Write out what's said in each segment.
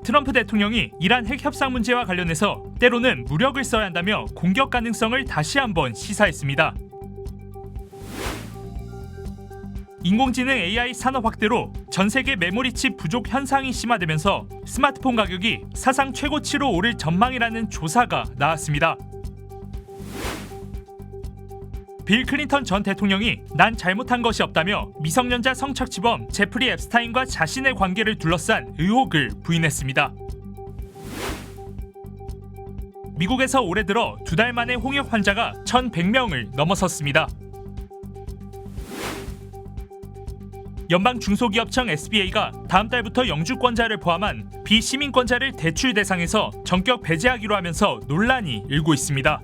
트럼프 대통령이 이란 핵 협상 문제와 관련해서 때로는 무력을 써야 한다며 공격 가능성을 다시 한번 시사했습니다. 인공지능 AI 산업 확대로 전 세계 메모리 칩 부족 현상이 심화되면서 스마트폰 가격이 사상 최고치로 오를 전망이라는 조사가 나왔습니다. 빌 클린턴 전 대통령이 난 잘못한 것이 없다며 미성년자 성착취범 제프리 앱스타인과 자신의 관계를 둘러싼 의혹을 부인했습니다. 미국에서 올해 들어 2달 만에 홍역 환자가 1,100명을 넘어섰습니다. 연방 중소기업청 SBA가 다음 달부터 영주권자를 포함한 비시민권자를 대출 대상에서 전격 배제하기로 하면서 논란이 일고 있습니다.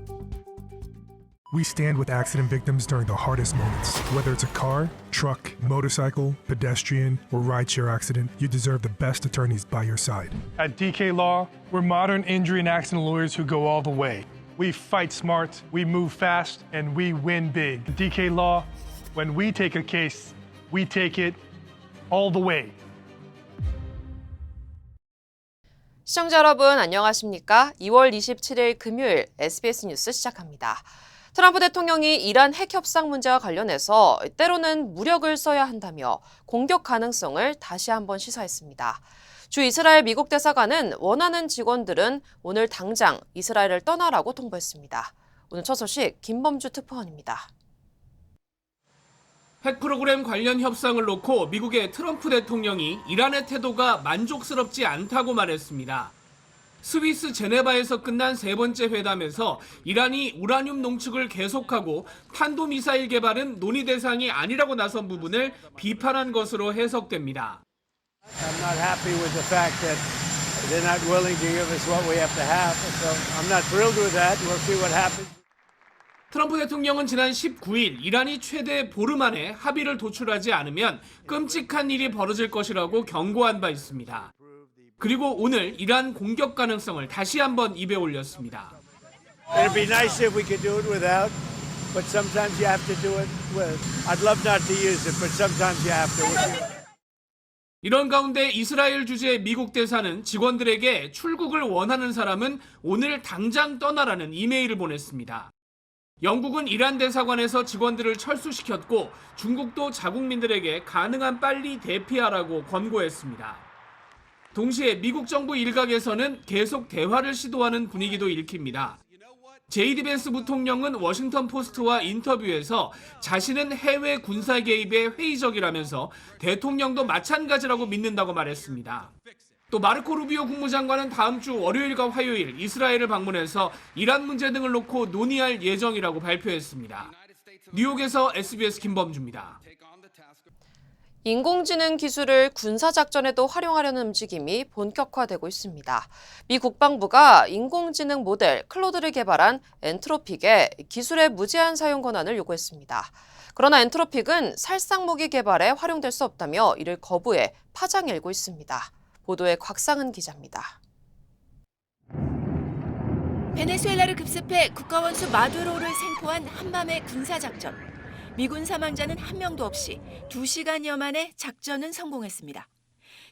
We stand with accident victims during the hardest moments. Whether it's a car, truck, motorcycle, pedestrian, or rideshare accident, you deserve the best attorneys by your side. At DK Law, we're modern injury and accident lawyers who go all the way. We fight smart, we move fast, and we win big. At DK Law, when we take a case, we take it all the way. 시청자 여러분 안녕하십니까? 2월 27일 금요일 SBS 뉴스 시작합니다. 트럼프 대통령이 이란 핵 협상 문제와 관련해서 때로는 무력을 써야 한다며 공격 가능성을 다시 한번 시사했습니다. 주 이스라엘 미국 대사관은 원하는 직원들은 오늘 당장 이스라엘을 떠나라고 통보했습니다. 오늘 첫 소식 김범주 특파원입니다. 핵 프로그램 관련 협상을 놓고 미국의 트럼프 대통령이 이란의 태도가 만족스럽지 않다고 말했습니다. 스위스 제네바에서 끝난 세 번째 회담에서 이란이 우라늄 농축을 계속하고 탄도미사일 개발은 논의 대상이 아니라고 나선 부분을 비판한 것으로 해석됩니다. I'm not happy with the fact that they're not willing to give us what we have to have. So I'm not thrilled with that. We'll see what happens. 트럼프 대통령은 지난 19일 이란이 최대 보름 안에 합의를 도출하지 않으면 끔찍한 일이 벌어질 것이라고 경고한 바 있습니다. 그리고 오늘 이란 공격 가능성을 다시 한번 입에 올렸습니다. It'd be nice if we could do it without, but sometimes you have to do it with. I'd love not to use it, but sometimes you have to. 이런 가운데 이스라엘 주재 미국 대사는 직원들에게 출국을 원하는 사람은 오늘 당장 떠나라는 이메일을 보냈습니다. 영국은 이란 대사관에서 직원들을 철수시켰고 중국도 자국민들에게 가능한 빨리 대피하라고 권고했습니다. 동시에 미국 정부 일각에서는 계속 대화를 시도하는 분위기도 읽힙니다. 제이디 벤스 부통령은 워싱턴 포스트와 인터뷰에서 자신은 해외 군사 개입에 회의적이라면서 대통령도 마찬가지라고 믿는다고 말했습니다. 또 마르코 루비오 국무장관은 다음 주 월요일과 화요일 이스라엘을 방문해서 이란 문제 등을 놓고 논의할 예정이라고 발표했습니다. 뉴욕에서 SBS 김범주입니다. 인공지능 기술을 군사작전에도 활용하려는 움직임이 본격화되고 있습니다. 미 국방부가 인공지능 모델 클로드를 개발한 엔트로픽에 기술의 무제한 사용 권한을 요구했습니다. 그러나 엔트로픽은 살상무기 개발에 활용될 수 없다며 이를 거부해 파장이 일고 있습니다. 보도에 곽상은 기자입니다. 베네수엘라를 급습해 국가원수 마두로를 생포한 한밤의 군사작전. 미군 사망자는 한 명도 없이 2시간여 만에 작전은 성공했습니다.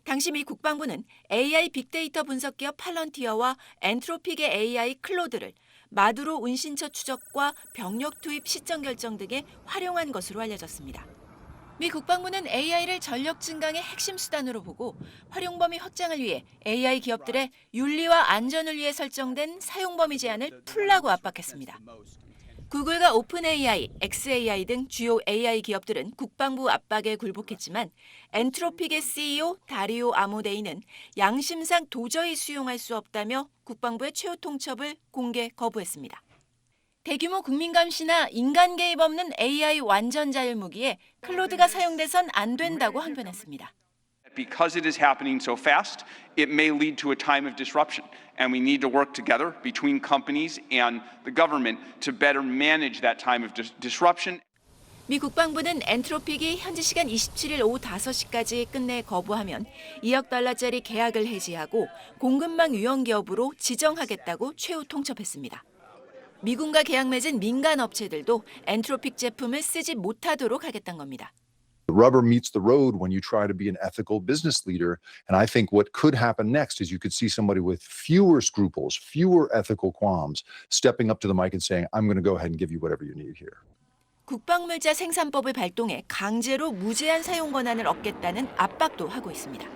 당시 미 국방부는 AI 빅데이터 분석기업 팔런티어와 엔트로픽의 AI 클로드를 마두로 운신처 추적과 병력 투입 시점 결정 등에 활용한 것으로 알려졌습니다. 미 국방부는 AI를 전력 증강의 핵심 수단으로 보고 활용 범위 확장을 위해 AI 기업들의 윤리와 안전을 위해 설정된 사용 범위 제한을 풀라고 압박했습니다. 구글과 오픈AI, xAI 등 주요 AI 기업들은 국방부 압박에 굴복했지만 엔트로픽의 CEO 다리오 아모데이는 양심상 도저히 수용할 수 없다며 국방부의 최후 통첩을 공개 거부했습니다. 대규모 국민 감시나 인간 개입 없는 AI 완전 자율 무기에 클로드가 사용돼선 안 된다고 항변했습니다. Because it is happening so fast, it may lead to a time of disruption, and we need to work together between companies and the government to better manage that time of disruption. 미 국방부는 엔트로픽이 현지 시간 27일 오후 5시까지 끝내 거부하면 2억 달러짜리 계약을 해지하고 공급망 유형 기업으로 지정하겠다고 최후 통첩했습니다. 미군과 계약 맺은 민간 업체들도 엔트로픽 제품을 쓰지 못하도록 하겠다는 겁니다. The rubber meets the road when you try to be an ethical business leader. And I think what could happen next is you could see somebody with fewer scruples, fewer ethical qualms, stepping up to the mic and saying, I'm going to go ahead and give you whatever you need here. 국방물자 생산법을 발동해 강제로 무제한 사용 권한을 얻겠다는 압박도 하고 있습니다.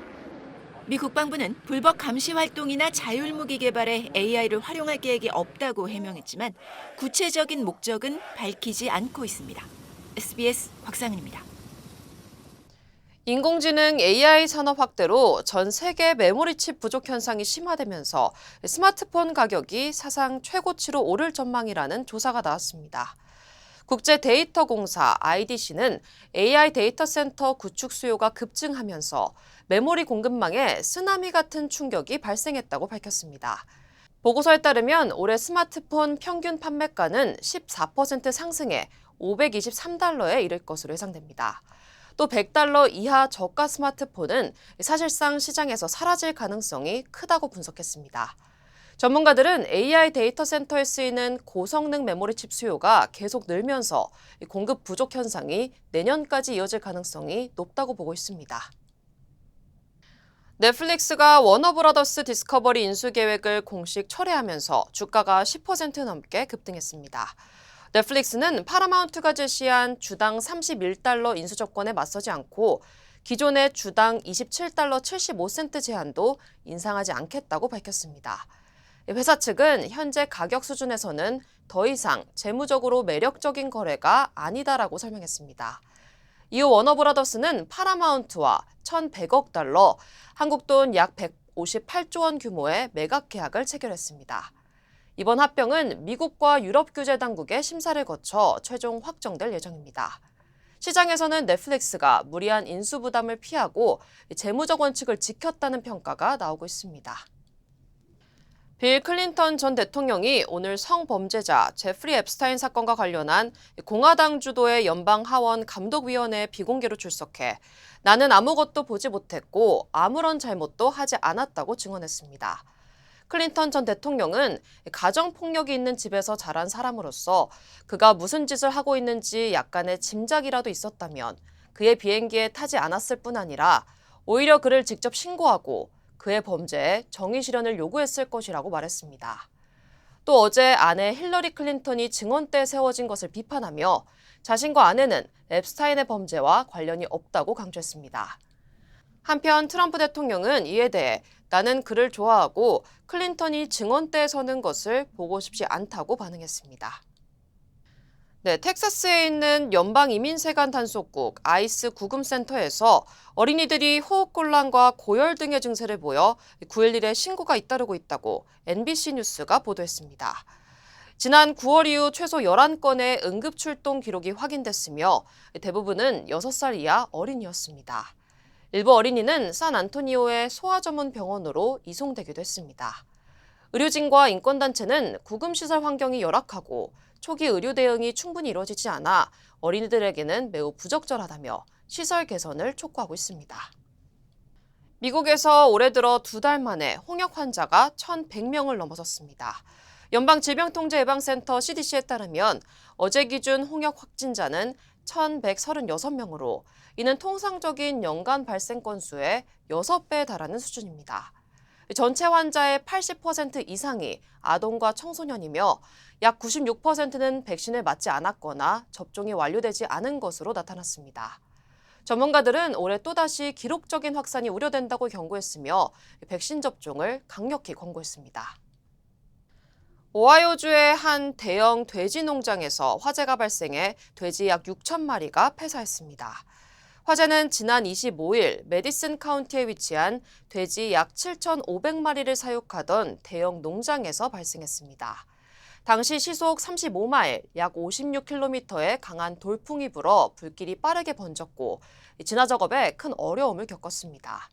미 국방부는 불법 감시 활동이나 자율무기 개발에 AI를 활용할 계획이 없다고 해명했지만 구체적인 목적은 밝히지 않고 있습니다. SBS 곽상은입니다. 인공지능 AI 산업 확대로 전 세계 메모리칩 부족 현상이 심화되면서 스마트폰 가격이 사상 최고치로 오를 전망이라는 조사가 나왔습니다. 국제 데이터 공사 IDC는 AI 데이터 센터 구축 수요가 급증하면서 메모리 공급망에 쓰나미 같은 충격이 발생했다고 밝혔습니다. 보고서에 따르면 올해 스마트폰 평균 판매가는 14% 상승해 $523에 이를 것으로 예상됩니다. 또 $100 이하 저가 스마트폰은 사실상 시장에서 사라질 가능성이 크다고 분석했습니다. 전문가들은 AI 데이터 센터에 쓰이는 고성능 메모리 칩 수요가 계속 늘면서 공급 부족 현상이 내년까지 이어질 가능성이 높다고 보고 있습니다. 넷플릭스가 워너브라더스 디스커버리 인수 계획을 공식 철회하면서 주가가 10% 넘게 급등했습니다. 넷플릭스는 파라마운트가 제시한 주당 $31 인수 조건에 맞서지 않고 기존의 주당 $27 75센트 제한도 인상하지 않겠다고 밝혔습니다. 회사 측은 현재 가격 수준에서는 더 이상 재무적으로 매력적인 거래가 아니다라고 설명했습니다. 이후 워너브라더스는 파라마운트와 $1,100억, 한국 돈 약 158조 원 규모의 매각 계약을 체결했습니다. 이번 합병은 미국과 유럽 규제 당국의 심사를 거쳐 최종 확정될 예정입니다. 시장에서는 넷플릭스가 무리한 인수 부담을 피하고 재무적 원칙을 지켰다는 평가가 나오고 있습니다. 빌 클린턴 전 대통령이 오늘 성범죄자 제프리 앱스타인 사건과 관련한 공화당 주도의 연방 하원 감독위원회에 비공개로 출석해 나는 아무것도 보지 못했고 아무런 잘못도 하지 않았다고 증언했습니다. 클린턴 전 대통령은 가정폭력이 있는 집에서 자란 사람으로서 그가 무슨 짓을 하고 있는지 약간의 짐작이라도 있었다면 그의 비행기에 타지 않았을 뿐 아니라 오히려 그를 직접 신고하고 그의 범죄에 정의 실현을 요구했을 것이라고 말했습니다. 또 어제 아내 힐러리 클린턴이 증언대에 세워진 것을 비판하며 자신과 아내는 앱스타인의 범죄와 관련이 없다고 강조했습니다. 한편 트럼프 대통령은 이에 대해 나는 그를 좋아하고 클린턴이 증언대에 서는 것을 보고 싶지 않다고 반응했습니다. 텍사스에 있는 연방이민세관 단속국 아이스 구금센터에서 어린이들이 호흡곤란과 고열 등의 증세를 보여 9.11에 신고가 잇따르고 있다고 NBC 뉴스가 보도했습니다. 지난 9월 이후 최소 11건의 응급출동 기록이 확인됐으며 대부분은 6살 이하 어린이였습니다. 일부 어린이는 샌안토니오의 소아 전문 병원으로 이송되기도 했습니다. 의료진과 인권단체는 구금시설 환경이 열악하고 초기 의료 대응이 충분히 이루어지지 않아 어린이들에게는 매우 부적절하다며 시설 개선을 촉구하고 있습니다. 미국에서 올해 들어 2달 만에 홍역 환자가 1,100명을 넘어섰습니다. 연방질병통제예방센터 CDC에 따르면 어제 기준 홍역 확진자는 1,136명으로 이는 통상적인 연간 발생 건수의 6배에 달하는 수준입니다. 전체 환자의 80% 이상이 아동과 청소년이며 약 96%는 백신을 맞지 않았거나 접종이 완료되지 않은 것으로 나타났습니다. 전문가들은 올해 또다시 기록적인 확산이 우려된다고 경고했으며 백신 접종을 강력히 권고했습니다. 오하이오주의 한 대형 돼지 농장에서 화재가 발생해 돼지 약 6천 마리가 폐사했습니다. 화재는 지난 25일 메디슨 카운티에 위치한 돼지 약 7,500마리를 사육하던 대형 농장에서 발생했습니다. 당시 시속 35마일, 약 56km의 강한 돌풍이 불어 불길이 빠르게 번졌고 진화 작업에 큰 어려움을 겪었습니다.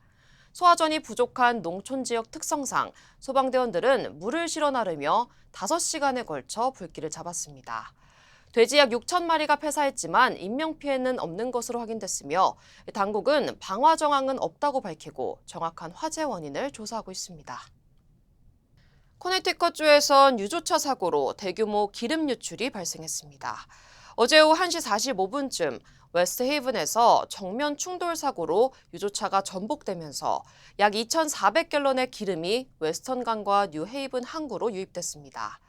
소화전이 부족한 농촌 지역 특성상 소방대원들은 물을 실어 나르며 5시간에 걸쳐 불길을 잡았습니다. 돼지 약 6천 마리가 폐사했지만 인명피해는 없는 것으로 확인됐으며 당국은 방화 정황은 없다고 밝히고 정확한 화재 원인을 조사하고 있습니다. 코네티컷주에선 유조차 사고로 대규모 기름 유출이 발생했습니다. 어제 오후 1시 45분쯤 웨스트 헤이븐에서 정면 충돌 사고로 유조차가 전복되면서 약 2,400갤런의 기름이 웨스턴강과 뉴 헤이븐 항구로 유입됐습니다.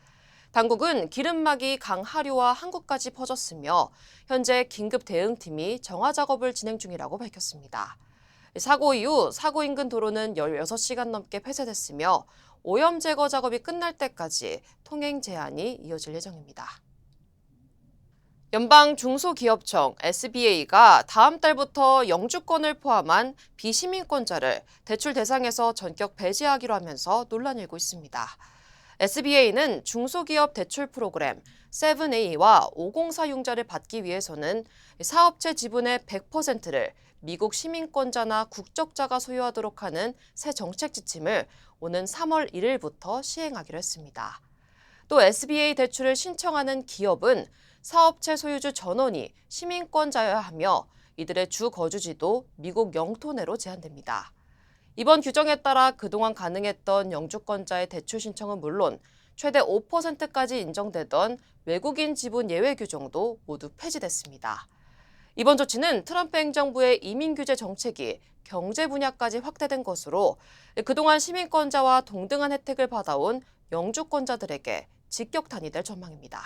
당국은 기름막이 강 하류와 항구까지 퍼졌으며 현재 긴급 대응팀이 정화 작업을 진행 중이라고 밝혔습니다. 사고 이후 사고 인근 도로는 16시간 넘게 폐쇄됐으며 오염 제거 작업이 끝날 때까지 통행 제한이 이어질 예정입니다. 연방 중소기업청 SBA가 다음 달부터 영주권을 포함한 비시민권자를 대출 대상에서 전격 배제하기로 하면서 논란이 일고 있습니다. SBA는 중소기업 대출 프로그램 7A와 504 융자를 받기 위해서는 사업체 지분의 100%를 미국 시민권자나 국적자가 소유하도록 하는 새 정책 지침을 오는 3월 1일부터 시행하기로 했습니다. 또 SBA 대출을 신청하는 기업은 사업체 소유주 전원이 시민권자여야 하며 이들의 주 거주지도 미국 영토 내로 제한됩니다. 이번 규정에 따라 그동안 가능했던 영주권자의 대출 신청은 물론 최대 5%까지 인정되던 외국인 지분 예외 규정도 모두 폐지됐습니다. 이번 조치는 트럼프 행정부의 이민 규제 정책이 경제 분야까지 확대된 것으로 그동안 시민권자와 동등한 혜택을 받아온 영주권자들에게 직격탄이 될 전망입니다.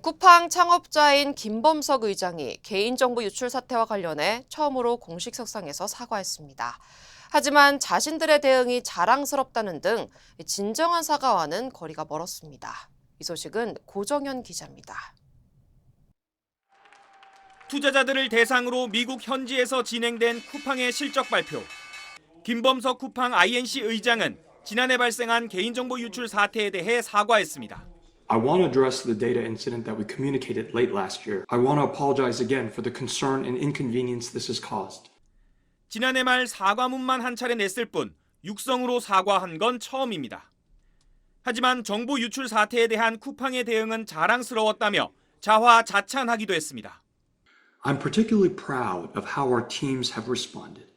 쿠팡 창업자인 김범석 의장이 개인정보 유출 사태와 관련해 처음으로 공식 석상에서 사과했습니다. 하지만 자신들의 대응이 자랑스럽다는 등 진정한 사과와는 거리가 멀었습니다. 이 소식은 고정현 기자입니다. 투자자들을 대상으로 미국 현지에서 진행된 쿠팡의 실적 발표. 김범석 쿠팡 INC 의장은 지난해 발생한 개인정보 유출 사태에 대해 사과했습니다. I want to address the data incident that we communicated late last year. I want to apologize again for the concern and inconvenience this has caused. 지난해 말 사과문만 한 차례 냈을 뿐 육성으로 사과한 건 처음입니다. 하지만 정보 유출 사태에 대한 쿠팡의 대응은 자랑스러웠다며 자화자찬하기도 했습니다. I'm particularly proud of how our teams have responded.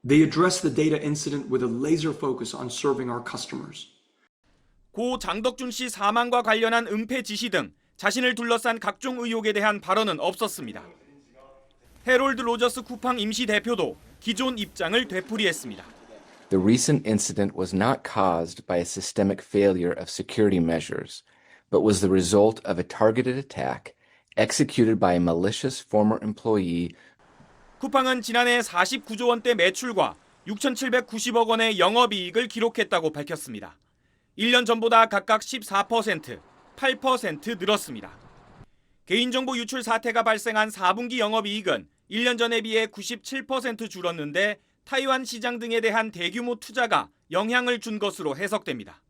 They addressed the data incident with a laser focus on serving our customers. 고 장덕준 씨 사망과 관련한 은폐 지시 등 자신을 둘러싼 각종 의혹에 대한 발언은 없었습니다. 해롤드 로저스 쿠팡 임시 대표도 기존 입장을 되풀이했습니다. The recent incident was not caused by a systemic failure of security measures, but was the result of a targeted attack executed by a malicious former employee. 쿠팡은 지난해 49조 원대 매출과 6,790억 원의 영업이익을 기록했다고 밝혔습니다. 1년 전보다 각각 14%, 8% 늘었습니다. 개인정보 유출 사태가 발생한 4분기 영업이익은 1년 전에 비해 97% 줄었는데 타이완 시장 등에 대한 대규모 투자가 영향을 준 것으로 해석됩니다.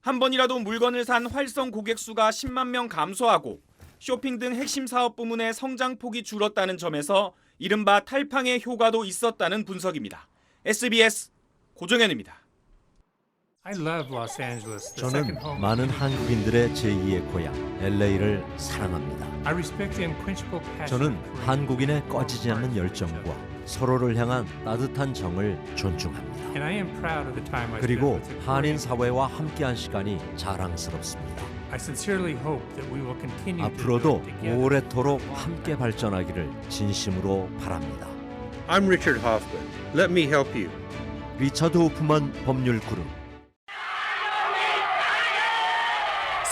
한 번이라도 물건을 산 활성 고객 수가 10만 명 감소하고 쇼핑 등 핵심 사업 부문의 성장폭이 줄었다는 점에서 이른바 탈팡의 효과도 있었다는 분석입니다. SBS 고정현입니다. 저는 많은 한국인들의 제2의 고향 LA를 사랑합니다. 저는 한국인의 꺼지지 않는 열정과 서로를 향한 따뜻한 정을 존중합니다. 그리고 한인 사회와 함께한 시간이 자랑스럽습니다. 앞으로도 오래도록 함께 발전하기를 진심으로 바랍니다. I'm Richard Hoffman. Let me help you. 리처드 호프만 법률 그룹.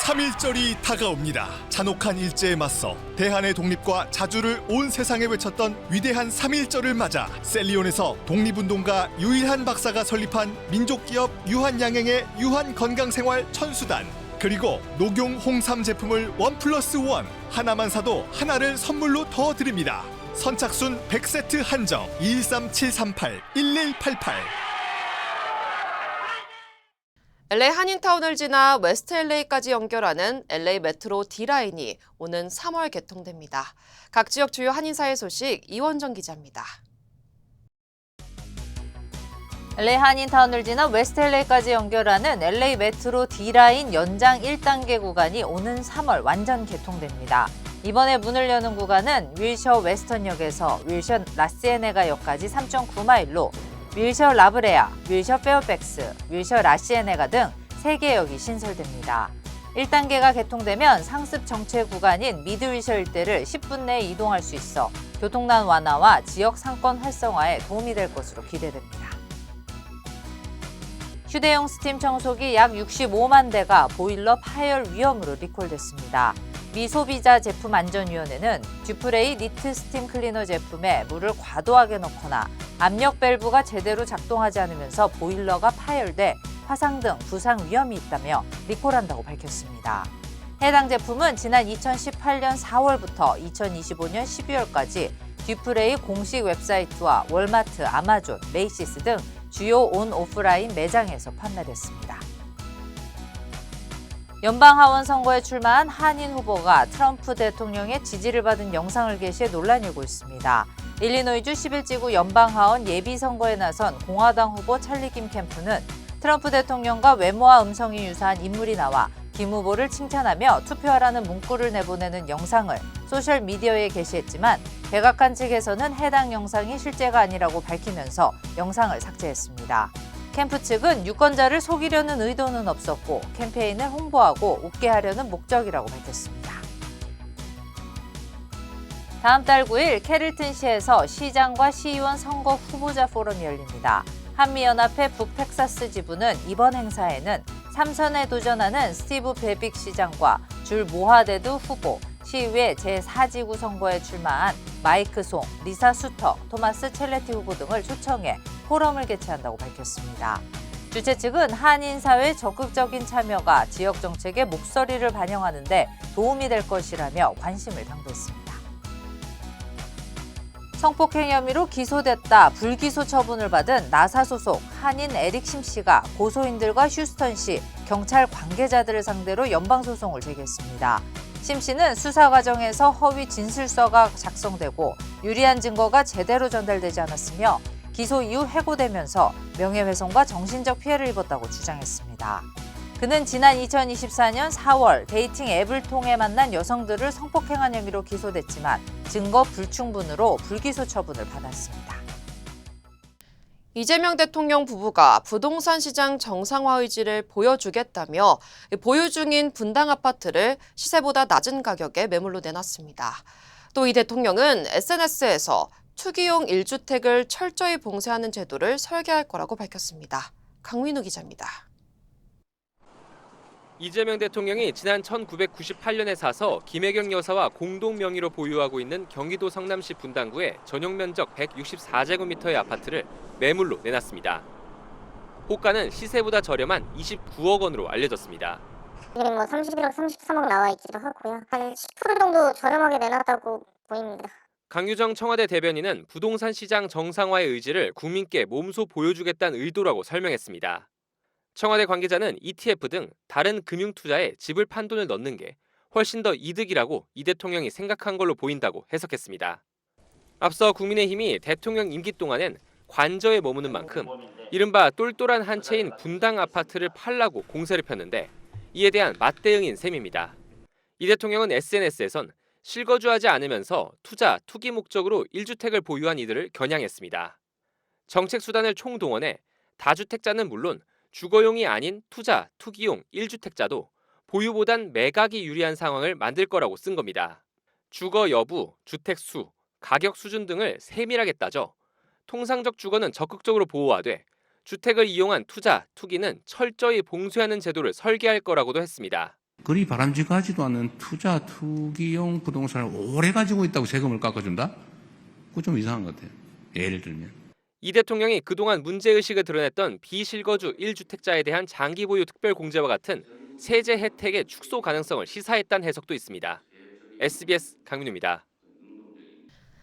3.1절이 다가옵니다. 잔혹한 일제에 맞서 대한의 독립과 자주를 온 세상에 외쳤던 위대한 3.1절을 맞아 셀리온에서 독립운동가 유일한 박사가 설립한 민족기업 유한양행의 유한건강생활 천수단, 그리고 녹용 홍삼 제품을 1+1 하나만 사도 하나를 선물로 더 드립니다. 선착순 100세트 한정 213-738-1188. LA 한인타운을 지나 웨스트 LA까지 연결하는 LA 메트로 D라인이 오는 3월 개통됩니다. 각 지역 주요 한인사회 소식 이원정 기자입니다. LA 한인타운을 지나 웨스트 LA까지 연결하는 LA 메트로 D라인 연장 1단계 구간이 오는 3월 완전 개통됩니다. 이번에 문을 여는 구간은 윌셔 웨스턴역에서 윌셔 라시에네가역까지 3.9마일로 윌셔 라브레아, 윌셔 페어팩스, 윌셔 라시에네가 등 3개 역이 신설됩니다. 1단계가 개통되면 상습 정체 구간인 미드위셔 일대를 10분 내에 이동할 수 있어 교통난 완화와 지역 상권 활성화에 도움이 될 것으로 기대됩니다. 휴대용 스팀 청소기 약 65만 대가 보일러 파열 위험으로 리콜됐습니다. 미 소비자 제품안전위원회는 듀프레이 니트 스팀 클리너 제품에 물을 과도하게 넣거나 압력 밸브가 제대로 작동하지 않으면서 보일러가 파열돼 화상 등 부상 위험이 있다며 리콜한다고 밝혔습니다. 해당 제품은 지난 2018년 4월부터 2025년 12월까지 듀프레이 공식 웹사이트와 월마트, 아마존, 메이시스 등 주요 온 오프라인 매장에서 판매됐습니다. 연방하원 선거에 출마한 한인 후보가 트럼프 대통령의 지지를 받은 영상을 게시해 논란이 일고 있습니다. 일리노이주 11지구 연방하원 예비선거에 나선 공화당 후보 찰리 김 캠프는 트럼프 대통령과 외모와 음성이 유사한 인물이 나와 김 후보를 칭찬하며 투표하라는 문구를 내보내는 영상을 소셜미디어에 게시했지만 백악관 측에서는 해당 영상이 실제가 아니라고 밝히면서 영상을 삭제했습니다. 캠프 측은 유권자를 속이려는 의도는 없었고 캠페인을 홍보하고 웃게 하려는 목적이라고 밝혔습니다. 다음 달 9일 캐릴튼시에서 시장과 시의원 선거 후보자 포럼이 열립니다. 한미연합회 북텍사스 지부는 이번 행사에는 3선에 도전하는 스티브 베빅 시장과 줄 모하데드 후보, 시의회 제4지구 선거에 출마한 마이크 송, 리사 수터, 토마스 첼레티 후보 등을 초청해 포럼을 개최한다고 밝혔습니다. 주최 측은 한인 사회의 적극적인 참여가 지역 정책의 목소리를 반영하는 데 도움이 될 것이라며 관심을 당부했습니다. 성폭행 혐의로 기소됐다 불기소 처분을 받은 나사 소속 한인 에릭 심 씨가 고소인들과 휴스턴시 경찰 관계자들을 상대로 연방소송을 제기했습니다. 심 씨는 수사 과정에서 허위 진술서가 작성되고 유리한 증거가 제대로 전달되지 않았으며 기소 이후 해고되면서 명예훼손과 정신적 피해를 입었다고 주장했습니다. 그는 지난 2024년 4월 데이팅 앱을 통해 만난 여성들을 성폭행한 혐의로 기소됐지만 증거 불충분으로 불기소 처분을 받았습니다. 이재명 대통령 부부가 부동산 시장 정상화 의지를 보여주겠다며 보유 중인 분당 아파트를 시세보다 낮은 가격에 매물로 내놨습니다. 또 이 대통령은 SNS에서 투기용 1주택을 철저히 봉쇄하는 제도를 설계할 거라고 밝혔습니다. 강민우 기자입니다. 이재명 대통령이 지난 1998년에 사서 김혜경 여사와 공동 명의로 보유하고 있는 경기도 성남시 분당구의 전용 면적 164제곱미터의 아파트를 매물로 내놨습니다. 호가는 시세보다 저렴한 29억 원으로 알려졌습니다. 지금 31억, 33억 나와 있기도 하고요. 한 10% 정도 저렴하게 내놨다고 보입니다. 강유정 청와대 대변인은 부동산 시장 정상화의 의지를 국민께 몸소 보여주겠다는 의도라고 설명했습니다. 청와대 관계자는 ETF 등 다른 금융 투자에 집을 판 돈을 넣는 게 훨씬 더 이득이라고 이 대통령이 생각한 걸로 보인다고 해석했습니다. 앞서 국민의힘이 대통령 임기 동안엔 관저에 머무는 만큼 이른바 똘똘한 한 채인 분당 아파트를 팔라고 공세를 폈는데 이에 대한 맞대응인 셈입니다. 이 대통령은 SNS에선 실거주하지 않으면서 투자, 투기 목적으로 1주택을 보유한 이들을 겨냥했습니다. 정책 수단을 총동원해 다주택자는 물론 주거용이 아닌 투자, 투기용 1주택자도 보유보단 매각이 유리한 상황을 만들 거라고 쓴 겁니다. 주거 여부, 주택 수, 가격 수준 등을 세밀하게 따져 통상적 주거는 적극적으로 보호하되 주택을 이용한 투자, 투기는 철저히 봉쇄하는 제도를 설계할 거라고도 했습니다. 그리 바람직하지도 않은 투자, 투기용 부동산을 오래 가지고 있다고 세금을 깎아준다? 그거 좀 이상한 것 같아요. 예를 들면. 이 대통령이 그동안 문제의식을 드러냈던 비실거주 1주택자에 대한 장기 보유 특별공제와 같은 세제 혜택의 축소 가능성을 시사했다는 해석도 있습니다. SBS 강민우입니다.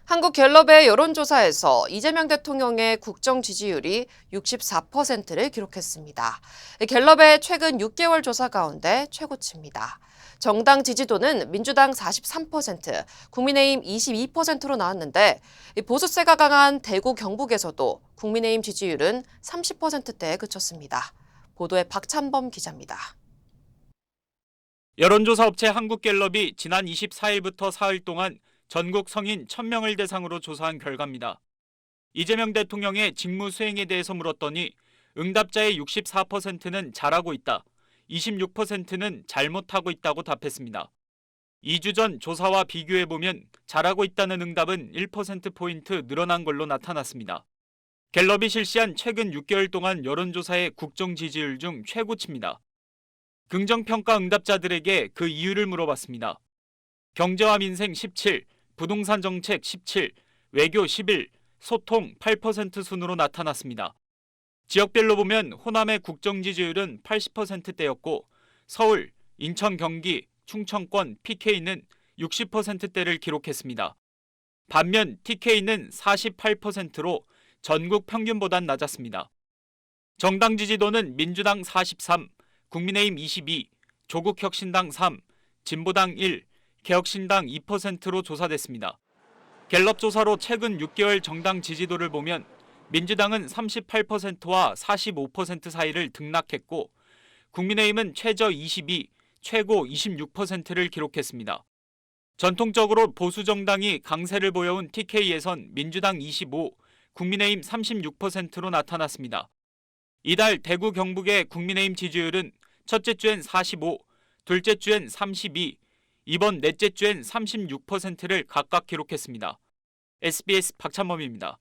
한국갤럽의 여론조사에서 이재명 대통령의 국정 지지율이 64%를 기록했습니다. 갤럽의 최근 6개월 조사 가운데 최고치입니다. 정당 지지도는 민주당 43%, 국민의힘 22%로 나왔는데 보수세가 강한 대구 경북에서도 국민의힘 지지율은 30%대에 그쳤습니다. 보도에 박찬범 기자입니다. 여론조사 업체 한국갤럽이 지난 24일부터 사흘 동안 전국 성인 1000명을 대상으로 조사한 결과입니다. 이재명 대통령의 직무 수행에 대해서 물었더니 응답자의 64%는 잘하고 있다, 26%는 잘못하고 있다고 답했습니다. 2주 전 조사와 비교해보면 잘하고 있다는 응답은 1%포인트 늘어난 걸로 나타났습니다. 갤럽이 실시한 최근 6개월 동안 여론조사의 국정 지지율 중 최고치입니다. 긍정평가 응답자들에게 그 이유를 물어봤습니다. 경제와 민생 17, 부동산 정책 17, 외교 11, 소통 8% 순으로 나타났습니다. 지역별로 보면 호남의 국정 지지율은 80%대였고 서울, 인천, 경기, 충청권, PK는 60%대를 기록했습니다. 반면 TK는 48%로 전국 평균보단 낮았습니다. 정당 지지도는 민주당 43, 국민의힘 22, 조국혁신당 3, 진보당 1, 개혁신당 2%로 조사됐습니다. 갤럽 조사로 최근 6개월 정당 지지도를 보면 민주당은 38%와 45% 사이를 등락했고 국민의힘은 최저 22, 최고 26%를 기록했습니다. 전통적으로 보수 정당이 강세를 보여온 TK에선 민주당 25, 국민의힘 36%로 나타났습니다. 이달 대구 경북의 국민의힘 지지율은 첫째 주엔 45, 둘째 주엔 32, 이번 넷째 주엔 36%를 각각 기록했습니다. SBS 박찬범입니다.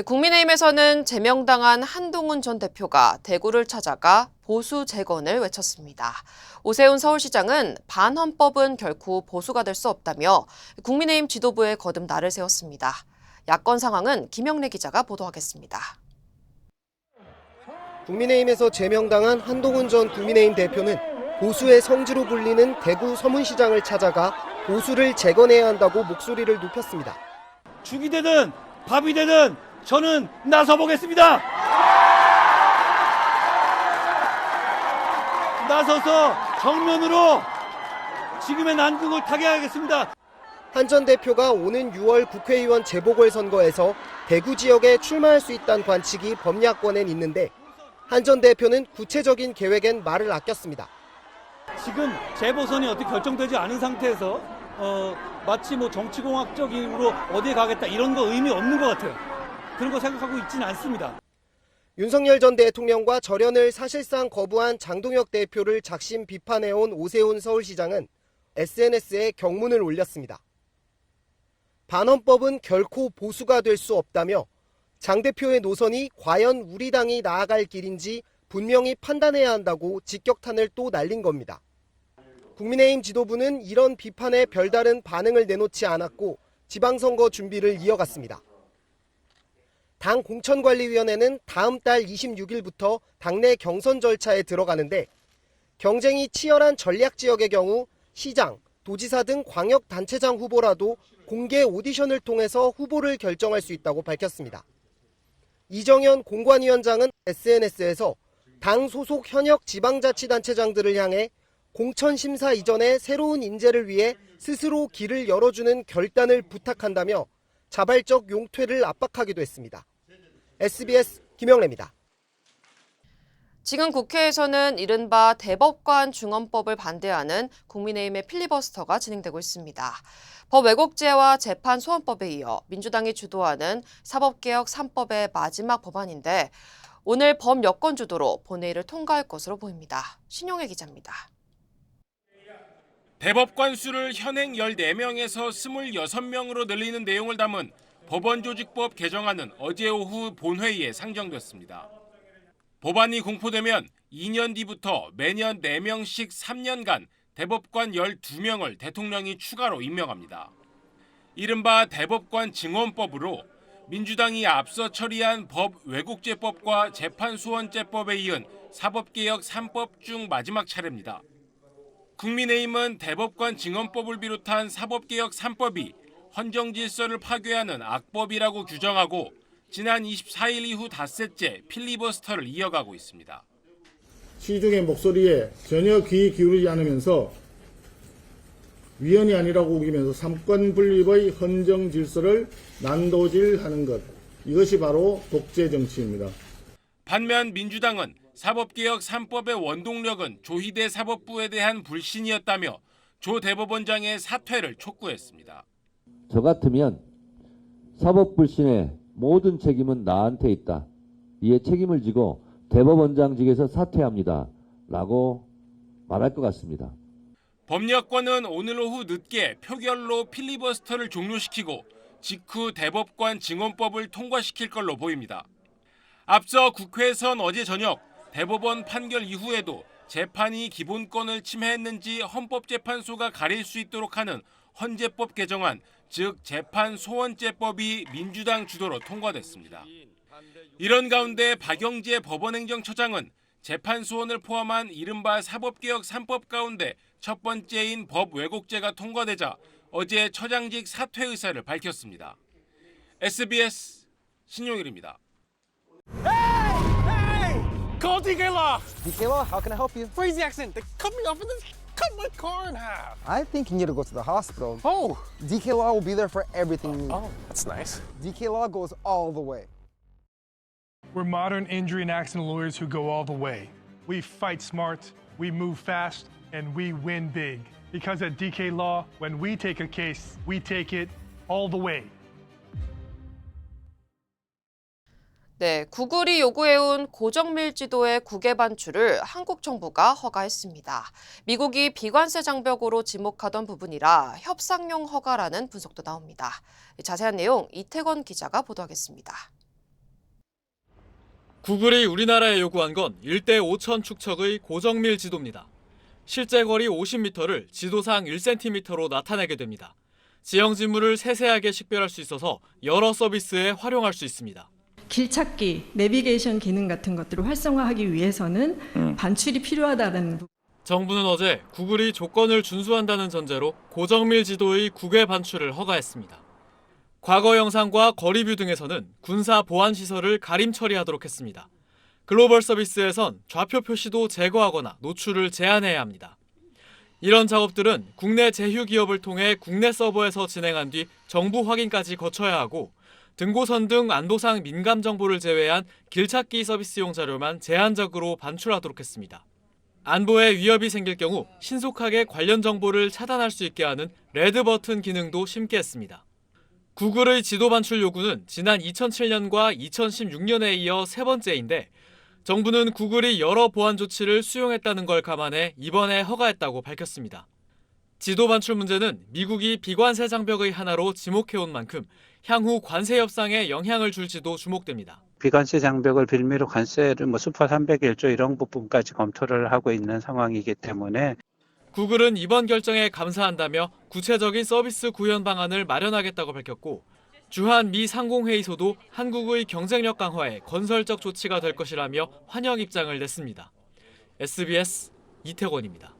국민의힘에서는 제명당한 한동훈 전 대표가 대구를 찾아가 보수 재건을 외쳤습니다. 오세훈 서울시장은 반헌법은 결코 보수가 될 수 없다며 국민의힘 지도부에 거듭 날을 세웠습니다. 야권 상황은 김영래 기자가 보도하겠습니다. 국민의힘에서 제명당한 한동훈 전 국민의힘 대표는 보수의 성지로 불리는 대구 서문시장을 찾아가 보수를 재건해야 한다고 목소리를 높였습니다. 죽이 되든 밥이 되든 저는 나서보겠습니다. 나서서 정면으로 지금의 난국을 타개하겠습니다. 한 전 대표가 오는 6월 국회의원 재보궐선거에서 대구 지역에 출마할 수 있다는 관측이 범야권엔 있는데 한 전 대표는 구체적인 계획엔 말을 아꼈습니다. 지금 재보선이 어떻게 결정되지 않은 상태에서 마치 정치공학적으로 어디에 가겠다 이런 거 의미 없는 것 같아요. 그런 거 생각하고 있지는 않습니다. 윤석열 전 대통령과 절연을 사실상 거부한 장동혁 대표를 작심 비판해온 오세훈 서울시장은 SNS에 경문을 올렸습니다. 반헌법은 결코 보수가 될 수 없다며 장 대표의 노선이 과연 우리 당이 나아갈 길인지 분명히 판단해야 한다고 직격탄을 또 날린 겁니다. 국민의힘 지도부는 이런 비판에 별다른 반응을 내놓지 않았고 지방선거 준비를 이어갔습니다. 당 공천관리위원회는 다음 달 26일부터 당내 경선 절차에 들어가는데 경쟁이 치열한 전략지역의 경우 시장, 도지사 등 광역단체장 후보라도 공개 오디션을 통해서 후보를 결정할 수 있다고 밝혔습니다. 이정현 공관위원장은 SNS에서 당 소속 현역 지방자치단체장들을 향해 공천심사 이전에 새로운 인재를 위해 스스로 길을 열어주는 결단을 부탁한다며 자발적 용퇴를 압박하기도 했습니다. SBS 김영래입니다. 지금 국회에서는 이른바 대법관 중헌법을 반대하는 국민의힘의 필리버스터가 진행되고 있습니다. 법 왜곡죄와 재판 소원법에 이어 민주당이 주도하는 사법개혁 3법의 마지막 법안인데 오늘 범여권 주도로 본회의를 통과할 것으로 보입니다. 신용혜 기자입니다. 대법관 수를 현행 14명에서 26명으로 늘리는 내용을 담은 법원조직법 개정안은 어제 오후 본회의에 상정됐습니다. 법안이 공포되면 2년 뒤부터 매년 4명씩 3년간 대법관 12명을 대통령이 추가로 임명합니다. 이른바 대법관 증언법으로 민주당이 앞서 처리한 법 왜곡죄법과 재판소원죄법에 이은 사법개혁 3법 중 마지막 차례입니다. 국민의힘은 대법관 증언법을 비롯한 사법개혁 3법이 헌정질서를 파괴하는 악법이라고 규정하고 지난 24일 이후 닷새째 필리버스터를 이어가고 있습니다. 시중의 목소리에 전혀 귀 기울이지 않으면서 위헌이 아니라고 우기면서 삼권 분립의 헌정 질서를 난도질하는 것, 이것이 바로 독재 정치입니다. 반면 민주당은 사법개혁 3법의 원동력은 조희대 사법부에 대한 불신이었다며 조 대법원장의 사퇴를 촉구했습니다. 저 같으면 사법불신의 모든 책임은 나한테 있다. 이에 책임을 지고 대법원장직에서 사퇴합니다. 라고 말할 것 같습니다. 법력권은 오늘 오후 늦게 표결로 필리버스터를 종료시키고 직후 대법관 증언법을 통과시킬 걸로 보입니다. 앞서 국회에선 어제 저녁 대법원 판결 이후에도 재판이 기본권을 침해했는지 헌법재판소가 가릴 수 있도록 하는 헌재법 개정안, 즉 재판소원제법이 민주당 주도로 통과됐습니다. 이런 가운데 박영재 법원행정처장은 재판소원을 포함한 이른바 사법개혁 3법 가운데 첫 번째인 법 왜곡죄가 통과되자 어제 처장직 사퇴 의사를 밝혔습니다. SBS 신용일입니다. Call DK Law. DK Law, how can I help you? Crazy accident. They cut me off and then cut my car in half. I think you need to go to the hospital. Oh. DK Law will be there for everything you need. Oh, that's nice. DK Law goes all the way. We're modern injury and accident lawyers who go all the way. We fight smart, we move fast, and we win big. Because at DK Law, when we take a case, we take it all the way. 네, 구글이 요구해온 고정밀 지도의 국외 반출을 한국 정부가 허가했습니다. 미국이 비관세 장벽으로 지목하던 부분이라 협상용 허가라는 분석도 나옵니다. 자세한 내용 이태건 기자가 보도하겠습니다. 구글이 우리나라에 요구한 건 1대 5천 축척의 고정밀 지도입니다. 실제 거리 50m를 지도상 1cm로 나타내게 됩니다. 지형 지물을 세세하게 식별할 수 있어서 여러 서비스에 활용할 수 있습니다. 길찾기, 내비게이션 기능 같은 것들을 활성화하기 위해서는 반출이 필요하다는 부분. 정부는 어제 구글이 조건을 준수한다는 전제로 고정밀 지도의 국외 반출을 허가했습니다. 과거 영상과 거리뷰 등에서는 군사 보안 시설을 가림 처리하도록 했습니다. 글로벌 서비스에선 좌표 표시도 제거하거나 노출을 제한해야 합니다. 이런 작업들은 국내 제휴 기업을 통해 국내 서버에서 진행한 뒤 정부 확인까지 거쳐야 하고 등고선 등 안보상 민감 정보를 제외한 길찾기 서비스용 자료만 제한적으로 반출하도록 했습니다. 안보에 위협이 생길 경우 신속하게 관련 정보를 차단할 수 있게 하는 레드 버튼 기능도 심게 했습니다. 구글의 지도 반출 요구는 지난 2007년과 2016년에 이어 세 번째인데 정부는 구글이 여러 보안 조치를 수용했다는 걸 감안해 이번에 허가했다고 밝혔습니다. 지도 반출 문제는 미국이 비관세 장벽의 하나로 지목해온 만큼 향후 관세 협상에 영향을 줄지도 주목됩니다. 비관세 장벽을 빌미로 관세를 슈퍼 301조 이런 부분까지 검토를 하고 있는 상황이기 때문에 구글은 이번 결정에 감사한다며 구체적인 서비스 구현 방안을 마련하겠다고 밝혔고 주한 미 상공회의소도 한국의 경쟁력 강화에 건설적 조치가 될 것이라며 환영 입장을 냈습니다. SBS 이태권입니다.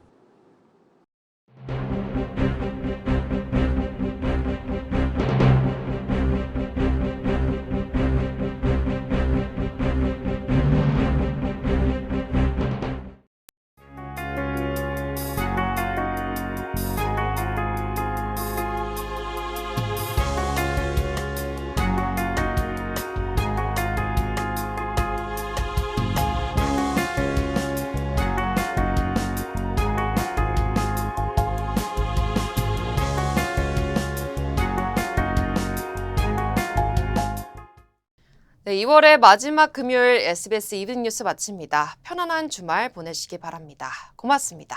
네, 2월의 마지막 금요일 SBS 이브닝 뉴스 마칩니다. 편안한 주말 보내시기 바랍니다. 고맙습니다.